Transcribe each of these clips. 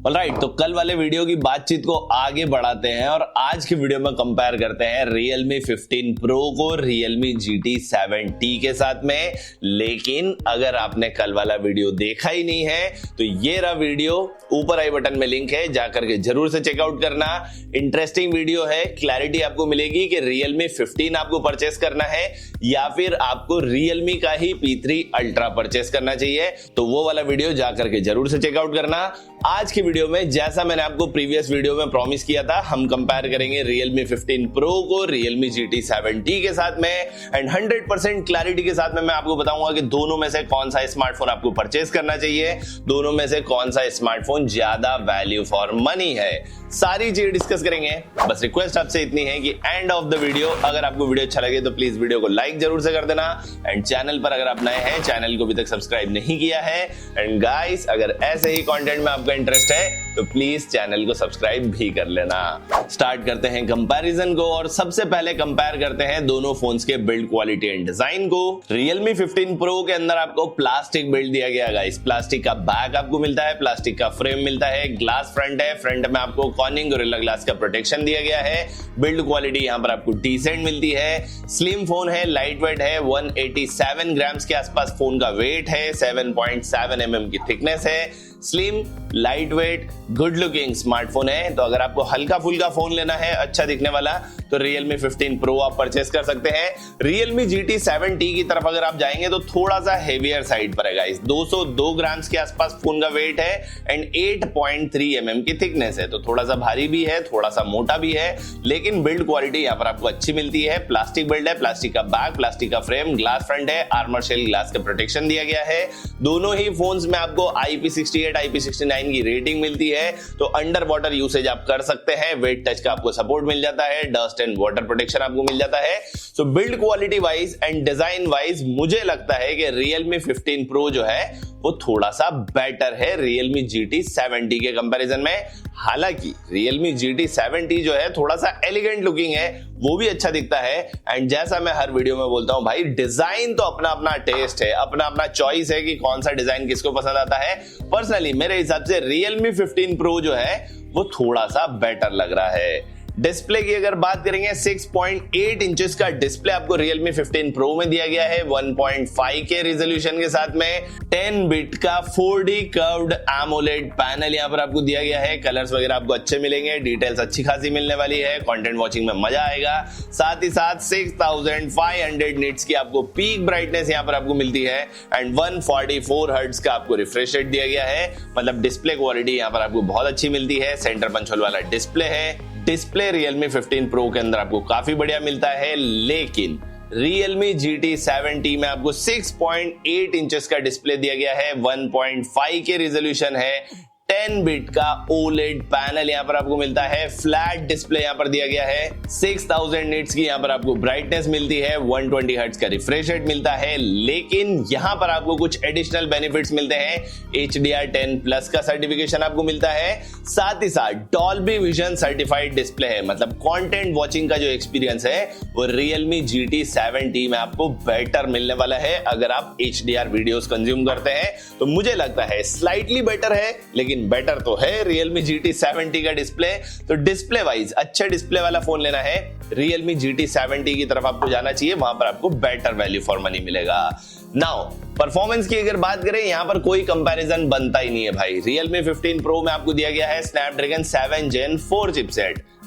Alright, तो कल वाले वीडियो की बातचीत को आगे बढ़ाते हैं और आज की वीडियो में कंपेयर करते हैं Realme 15 Pro को Realme GT 7T के साथ में। लेकिन अगर आपने कल वाला वीडियो देखा ही नहीं है तो ये रहा वीडियो, ऊपर आई बटन में लिंक है, जाकर के जरूर से चेकआउट करना। इंटरेस्टिंग वीडियो है, क्लैरिटी आपको मिलेगी कि Realme 15 आपको परचेस करना है या फिर आपको Realme का ही P3 Ultra परचेस करना चाहिए, तो वो वाला वीडियो जाकर के जरूर से चेकआउट करना। आज की वीडियो में जैसा मैंने आपको प्रीवियस वीडियो में प्रॉमिस किया था, हम कंपेयर करेंगे Realme 15 Pro को Realme GT 7T के साथ में एंड 100% क्लैरिटी के साथ में मैं आपको बताऊंगा कि दोनों में से कौन सा स्मार्टफोन आपको परचेस करना चाहिए, दोनों में से कौन सा स्मार्टफोन ज्यादा वैल्यू फॉर मनी है, सारी चीजें डिस्कस करेंगे। बस रिक्वेस्ट आपसे इतनी है कि एंड ऑफ द वीडियो अगर आपको वीडियो अच्छा लगे तो प्लीज वीडियो को लाइक जरूर से कर देना एंड चैनल पर अगर आप नए हैं, चैनल को अभी तक सब्सक्राइब नहीं किया है, एंड गाइस अगर ऐसे ही कंटेंट में आपका इंटरेस्ट है तो प्लीज चैनल को सब्सक्राइब भी कर लेना। स्टार्ट करते हैं कंपैरिजन को और सबसे पहले कंपेयर करते हैं दोनों फोन्स के बिल्ड क्वालिटी एंड डिजाइन को। Realme 15 Pro के अंदर आपको प्लास्टिक बिल्ड दिया गया गाइस, प्लास्टिक का बैक आपको मिलता है, प्लास्टिक का फ्रेम मिलता है, ग्लास फ्रंट है, फ्रंट में आपको कॉर्निंग गोरिल्ला ग्लास का प्रोटेक्शन दिया गया है। बिल्ड क्वालिटी यहां पर आपको डिसेंट मिलती है, स्लिम फोन है, लाइट वेट है, 187 ग्राम्स के आसपास फोन का वेट है, 7.7 mm की थिकनेस है, slim light weight good looking smartphone है। तो अगर आपको हल्का फुल्का फोन लेना है, अच्छा दिखने वाला, तो Realme 15 Pro आप परचेस कर सकते हैं। Realme GT 7T की तरफ अगर आप जाएंगे तो थोड़ा सा हेवियर साइड पर है गाइस, 202 ग्राम्स के आसपास फोन का वेट है एंड 8.3 mm की थिकनेस है, तो थोड़ा सा भारी भी है, थोड़ा सा मोटा भी है, लेकिन बिल्ड क्वालिटी यहाँ पर आपको अच्छी मिलती है। प्लास्टिक बिल्ड है, प्लास्टिक का बैक, प्लास्टिक का फ्रेम, ग्लास फ्रंट है, आर्मर शेल ग्लास का प्रोटेक्शन दिया गया है। दोनों ही फोन्स में आपको IP68 IP69 की रेटिंग मिलती है, तो अंडर वाटर यूसेज आप कर सकते हैं, वेट टच का आपको सपोर्ट मिल जाता है, डस्ट एंड वाटर प्रोटेक्शन आपको मिल जाता है। सो build quality wise and design wise मुझे लगता है कि Realme 15 Pro जो है वो थोड़ा सा बेटर है Realme GT 7T के कंपैरिजन में। हालांकि Realme GT 7T जो है थोड़ा सा एलिगेंट लुकिंग है, वो भी अच्छा दिखता है एंड जैसा मैं हर वीडियो में बोलता हूं भाई, डिजाइन तो अपना अपना टेस्ट है, अपना अपना चॉइस है कि कौन सा डिजाइन किसको पसंद आता है। पर्सनली मेरे हिसाब से Realme 15 Pro जो है वो थोड़ा सा बेटर लग रहा है। डिस्प्ले की अगर बात करेंगे, 6.8 इंचेस का डिस्प्ले आपको Realme 15 Pro में दिया गया है, 1.5K रिजोल्यूशन के साथ में 10 बिट का 4D कर्व्ड AMOLED पैनल यहाँ पर आपको दिया गया है। कलर्स वगैरह आपको अच्छे मिलेंगे, डिटेल्स अच्छी खासी मिलने वाली है, कंटेंट वॉचिंग में मजा आएगा। साथ ही साथ 6500 निट्स की आपको पीक ब्राइटनेस यहाँ पर आपको मिलती है एंड 144 हर्ट्ज का आपको रिफ्रेश रेट दिया गया है। मतलब डिस्प्ले क्वालिटी यहाँ पर आपको बहुत अच्छी मिलती है, सेंटर पंच होल वाला डिस्प्ले है। डिस्प्ले Realme 15 Pro के अंदर आपको काफी बढ़िया मिलता है, लेकिन Realme GT 7T में आपको 6.8 इंचेस का डिस्प्ले दिया गया है, 1.5K रिजोल्यूशन है, 10 बिट का OLED पैनल यहाँ पर आपको मिलता है, फ्लैट डिस्प्ले यहाँ पर दिया गया है, 6000 निट्स की यहाँ पर आपको ब्राइटनेस मिलती है, 120 हर्ट्ज का रिफ्रेश रेट मिलता है, लेकिन यहाँ पर आपको कुछ एडिशनल बेनिफिट्स मिलते हैं। HDR10+ का सर्टिफिकेशन आपको मिलता है, साथ ही साथ Dolby Vision सर्टिफाइड डिस्प्ले है। मतलब कंटेंट वॉचिंग का जो एक्सपीरियंस है वो Realme GT 7T में आपको बेटर मिलने वाला है। अगर आप HDR वीडियोस कंज्यूम करते हैं तो मुझे लगता है स्लाइटली बेटर है, लेकिन बेटर तो है Realme GT 7T का डिस्प्ले। तो डिस्प्ले वाइज अच्छे डिस्प्ले वाला फोन लेना है, Realme GT 7T की तरफ आपको जाना चाहिए, वहां पर आपको बेटर वैल्यू फॉर मनी मिलेगा। नाउ परफॉर्मेंस की अगर बात करें, यहां पर कोई कंपैरिजन बनता ही नहीं है भाई। Realme 15 Pro में आपको दिया गया है Snapdragon 7 Gen 4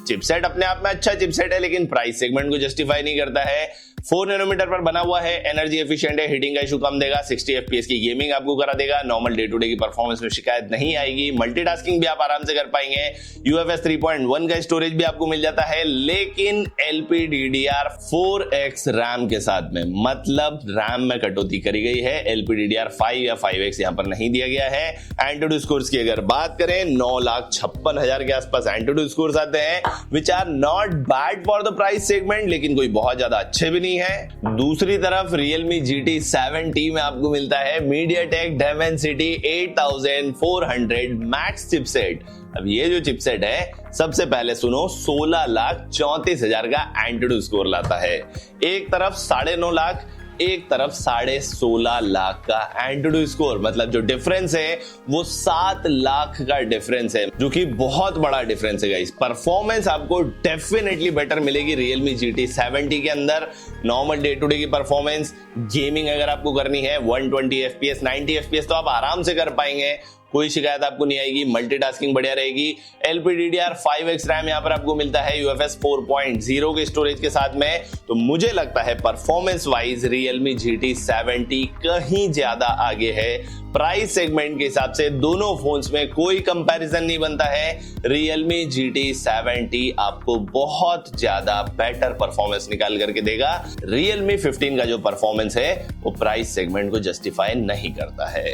चिपसेट अपने आप में अच्छा चिपसेट है, लेकिन प्राइस सेगमेंट को जस्टिफाई नहीं करता है। 4 नैनोमीटर पर बना हुआ है, एनर्जी एफिशिएंट है, हीटिंग का इशू कम देगा, 60 FPS की गेमिंग आपको करा देगा, नॉर्मल डे टू डे की परफॉर्मेंस में शिकायत नहीं आएगी, मल्टीटास्किंग भी आप आराम से कर पाएंगे, UFS 3.1 का स्टोरेज भी आपको मिल जाता है, लेकिन LPDDR4X रैम के साथ में, मतलब रैम में कटौती करी गई है, LPDDR5 या 5X यहां पर नहीं दिया गया है। एंटूडू स्कोर्स की अगर बात करें, 9,56,000 के आसपास एंटूडू स्कोर्स आते हैं, which are not bad for the price segment, लेकिन कोई बहुत ज्यादा अच्छे भी नहीं है। दूसरी तरफ Realme GT 7T में आपको मिलता है MediaTek Dimensity 8400 मैक्स चिपसेट। अब ये जो चिपसेट है, सबसे पहले सुनो, 16,34,000 का एंटूडू स्कोर लाता है। एक तरफ 9.5 लाख एक तरफ 16.5 लाख का एंटूडू स्कोर, मतलब जो डिफरेंस है वो 7 लाख का डिफरेंस है, जो कि बहुत बड़ा डिफरेंस है गाइस। परफॉर्मेंस आपको डेफिनेटली बेटर मिलेगी Realme GT 70 के अंदर। नॉर्मल डे टू डे की परफॉर्मेंस, गेमिंग अगर आपको करनी है 120 FPS 90 FPS तो आप आराम से कर पाएंगे, कोई शिकायत आपको नहीं आएगी। मल्टीटास्किंग बढ़िया रहेगी। LPDDR5X रैम यहाँ पर आपको मिलता है UFS 4.0 के स्टोरेज के साथ में। तो मुझे लगता है परफॉर्मेंस वाइज Realme GT 70 कहीं ज्यादा आगे है। प्राइस सेगमेंट के हिसाब से दोनों फोन्स में कोई कंपैरिजन नहीं बनता है। Realme GT 70 आपको बहुत ज्यादा बेटर परफॉर्मेंस निकाल करके देगा। Realme 15 का जो परफॉर्मेंस है वो प्राइस सेगमेंट को जस्टिफाई नहीं करता है।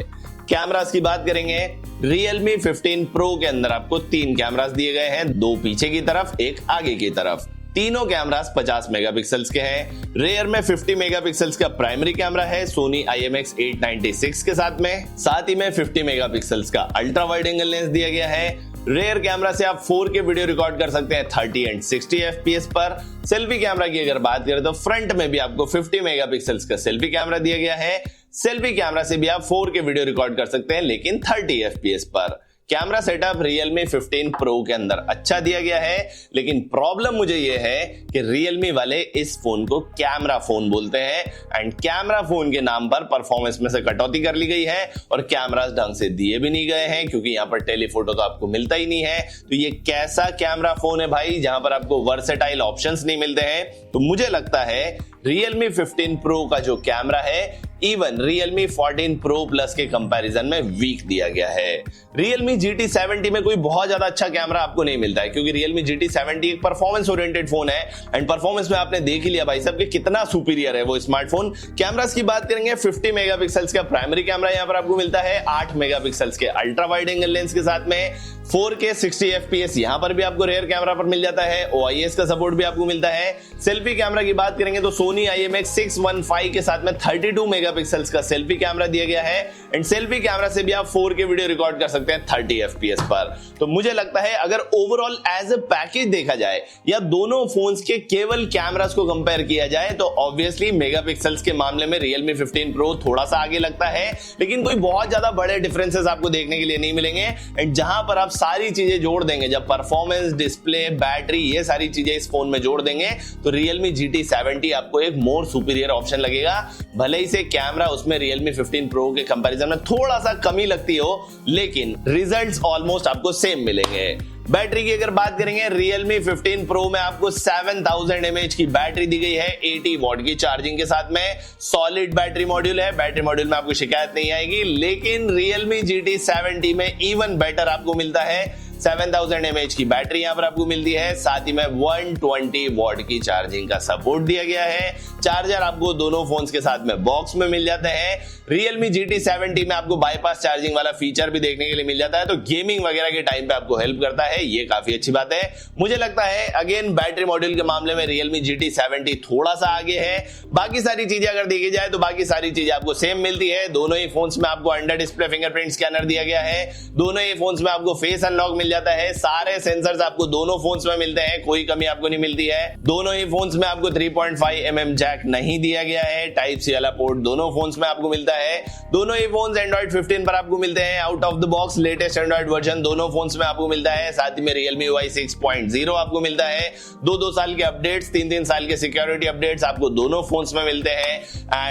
कैमरास की बात करेंगे, Realme 15 Pro के अंदर आपको 3 कैमरास दिए गए हैं, 2 पीछे की तरफ, 1 आगे की तरफ। तीनों कैमरास 50 मेगापिक्सल्स के हैं। रेयर में 50 मेगापिक्सल्स का प्राइमरी कैमरा है Sony IMX896 के साथ ही में 50 मेगापिक्सल्स का अल्ट्रा वाइड एंगल लेंस दिया गया है। रेयर कैमरा से आप 4K वीडियो रिकॉर्ड कर सकते हैं 30 एंड 60 FPS पर। सेल्फी कैमरा की अगर बात करें तो फ्रंट में भी आपको 50 मेगापिक्सल्स का सेल्फी कैमरा दिया गया है। सेल्फी कैमरा से भी आप 4K वीडियो रिकॉर्ड कर सकते हैं, लेकिन 30 FPS पर। कैमरा सेटअप Realme 15 Pro के अंदर अच्छा दिया गया है, लेकिन प्रॉब्लम मुझे यह है कि Realme वाले इस फोन को कैमरा फोन बोलते हैं एंड कैमरा फोन के नाम पर परफॉर्मेंस में से कटौती कर ली गई है और कैमरास ढंग से दिए भी नहीं गए हैं, क्योंकि यहां पर टेलीफोटो तो आपको मिलता ही नहीं है। तो ये कैसा कैमरा फोन है भाई जहां पर आपको वर्सेटाइल ऑप्शंस नहीं मिलते हैं। तो मुझे लगता है Realme 15 Pro का जो कैमरा है इवन Realme 14 Pro Plus के कंपैरिजन में वीक दिया गया है। Realme GT 70 में कोई बहुत ज्यादा अच्छा कैमरा आपको नहीं मिलता है, क्योंकि Realme GT 70 एक परफॉर्मेंस ओरिएंटेड फोन है एंड परफॉर्मेंस में आपने देख ही लिया भाई साहब कि कितना सुपीरियर है वो स्मार्टफोन। कैमरास की बात करेंगे, 50 मेगापिक्सल्स का प्राइमरी कैमरा यहां पर आपको मिलता है, 8 मेगापिक्सल्स के अल्ट्रा वाइड एंगल लेंस के साथ में, 4K 60 FPS यहां पर भी आपको रेयर कैमरा पर मिल जाता है, OIS का सपोर्ट भी आपको मिलता है। सेल्फी कैमरा की बात करेंगे तो Sony IMX615 के साथ में 32 मेगापिक्सल्स का सेल्फी कैमरा दिया गया है एंड सेल्फी कैमरा से भी आप 4K वीडियो रिकॉर्ड कर सकते हैं 30 FPS पर। तो मुझे लगता है अगर ओवरऑल एज अ पैकेज देखा जाए या दोनों फोन्स के केवल कैमरास को कंपेयर किया जाए तो ऑब्वियसली मेगापिक्सल्स के मामले में Realme 15 Pro थोड़ा सा आगे लगता है, लेकिन कोई बहुत ज्यादा बड़े डिफरेंसेस आपको देखने के लिए नहीं मिलेंगे। एंड जहां पर आप सारी चीजें जोड़ देंगे, जब परफॉर्मेंस, डिस्प्ले, बैटरी, ये सारी चीजें इस फोन में जोड़ देंगे तो Realme GT 70 आपको एक मोर सुपीरियर ऑप्शन लगेगा। भले ही से कैमरा उसमें Realme 15 Pro के कंपैरिजन में थोड़ा सा कमी लगती हो, लेकिन रिजल्ट्स ऑलमोस्ट आपको सेम मिलेंगे। बैटरी की अगर बात करेंगे, Realme 15 Pro में आपको 7000 mAh की बैटरी दी गई है 80 वॉट की चार्जिंग के साथ में। सॉलिड बैटरी मॉड्यूल है, बैटरी मॉड्यूल में आपको शिकायत नहीं आएगी, लेकिन Realme GT 70 में इवन बेटर आपको मिलता है। 7000 mAh की बैटरी यहां पर आपको मिलती है, साथ ही में 120 वॉट की चार्जिंग का सपोर्ट दिया गया है। चार्जर आपको दोनों फोन्स के साथ में बॉक्स में मिल जाते हैं। Realme GT 70 में आपको बाईपास चार्जिंग वाला फीचर भी देखने के लिए मिल जाता है, तो गेमिंग वगैरह के टाइम पे आपको हेल्प करता है, ये काफी अच्छी बात है। मुझे लगता है अगेन बैटरी मॉड्यूल के मामले में Realme GT 70 थोड़ा सा आगे है। बाकी सारी चीजें अगर देखी जाए तो बाकी सारी चीजें आपको सेम मिलती है। दोनों ही फोन्स में आपको अंडर डिस्प्ले फिंगरप्रिंट स्कैनर दिया गया है, दोनों ही फोन्स में आपको फेस अनलॉक मिल जाता है, सारे सेंसर्स आपको दोनों फोन्स में मिलते हैं, कोई कमी आपको नहीं मिलती है। दोनों ही फोन्स में आपको 3.5 mm जैक नहीं दिया गया है, टाइप सी वाला पोर्ट दोनों फोन्स में आपको मिलता है। दोनों ही फोन्स Android 15 पर आपको मिलते हैं, out of the box latest Android version दोनों फोन्स में आपको मिलता है। साथ ही में Realme UI 6.0 आपको मिलता है। 2-2 साल के अपडेट्स, 3-3 साल के सिक्योरिटी अपडेट्स आपको दोनों फोन्स में मिलते हैं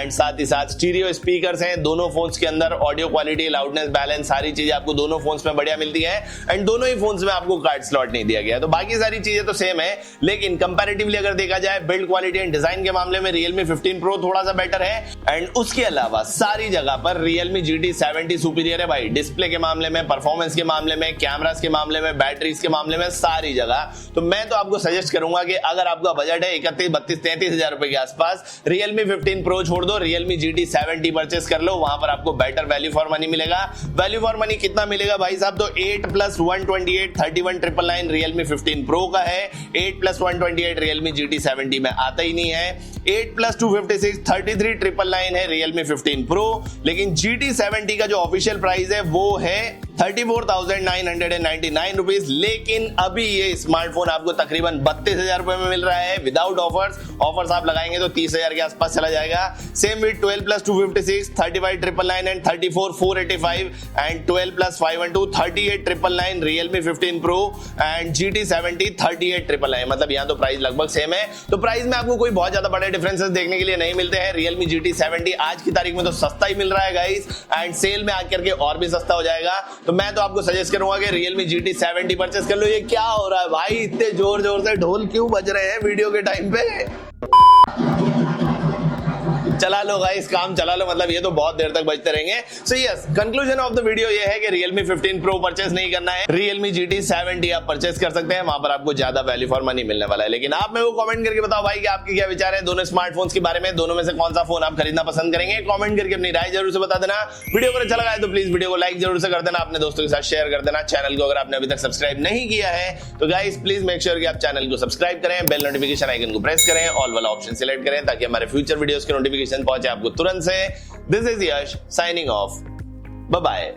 एंड साथ ही साथ स्टीरियो स्पीकर्स हैं दोनों फोन्स के अंदर। ऑडियो क्वालिटी, लाउडनेस, बैलेंस, सारी चीजें आपको दोनों फोन्स में बढ़िया मिलती है एंड दोनों ही फोन्स में आपको कार्ड स्लॉट नहीं दिया गया। तो बाकी सारी चीजें तो सेम है, लेकिन कंपैरेटिवली अगर देखा जाए बिल्ड क्वालिटी एंड डिजाइन के मामले में Realme 15 Pro थोड़ा सा बेटर है एंड उसके अलावा सारी जगह पर Realme GT 70 सुपीरियर है भाई। डिस्प्ले के मामले में, परफॉर्मेंस के मामले में, कैमरास के मामले में, बैटरीज के मामले में, सारी जगह। तो मैं तो आपको सजेस्ट करूंगा कि अगर आपका बजट है 31, 32, 33 हजार रुपए के आसपास, Realme 15 Pro छोड़ दो, Realme GT 70 परचेस कर लो, वहां पर आपको बेटर वैल्यू फॉर मनी मिलेगा। वैल्यू फॉर मनी कितना मिलेगा भाई साहब? तो 8 + 128 31,999 Realme 15 Pro का है, 8 + 128 Realme GT 70 में आता ही नहीं है, 8 + 256 33,999 है Realme 15 Pro। लेकिन GT 70 का जो ऑफिशियल प्राइस है वो है 34,999 रुपीज। लेकिन अभी ये स्मार्टफोन आपको तकरीबन 32,000 रुपए में मिल रहा है विदाउट ऑफर्स आप लगाएंगे तो 30,000 के आसपास चला जाएगा। Same with 12 plus 256, 35,999 and 34,485 and 12 plus 512, 38,999 Realme 15 Pro and GT 70 38,999। मतलब यहाँ तो प्राइस लगभग सेम है। तो प्राइस में आपको कोई बहुत ज्यादा बड़े डिफरेंसेस देखने के लिए नहीं मिलते हैं। Realme GT 70 आज की तारीख में तो सस्ता ही मिल रहा है गाइस, एंड सेल में आकर के और भी सस्ता हो जाएगा। तो मैं तो आपको सजेस्ट करूंगा कि Realme GT 70 परचेस कर लो। ये क्या हो रहा है भाई, इतने जोर जोर से ढोल क्यों बज रहे हैं वीडियो के टाइम पे? चला लो गाइस, काम चला लो, मतलब ये तो बहुत देर तक बजते रहेंगे। So yes, conclusion of the video ये है कि Realme 15 Pro परचेस नहीं करना है, Realme GT 70 आप परचेस कर सकते हैं, वहां पर आपको ज्यादा वैल्यू फॉर मनी मिलने वाला है। लेकिन आप मेरे को कमेंट करके बताओ भाई कि आपके क्या विचार है दोनों स्मार्टफोन्स के बारे में, दोनों में से कौन सा फोन आप खरीदना पसंद करेंगे? कमेंट करके अपनी राय जरूर से बता देना। वीडियो अगर अच्छा लगा है तो प्लीज वीडियो को लाइक जरूर से कर देना, अपने दोस्तों के साथ शेयर कर देना। चैनल को अगर आपने अभी तक सब्सक्राइब नहीं किया है तो गाइस प्लीज मेक श्योर कि आप चैनल को सब्सक्राइब करें, बेल नोटिफिकेशन आइकन को प्रेस करें, ऑल वाला ऑप्शन सिलेक्ट करें ताकि हमारे फ्यूचर वीडियोस के नोटिफिकेशन पहुंचे आपको तुरंत से। This is Yash signing off. Bye bye.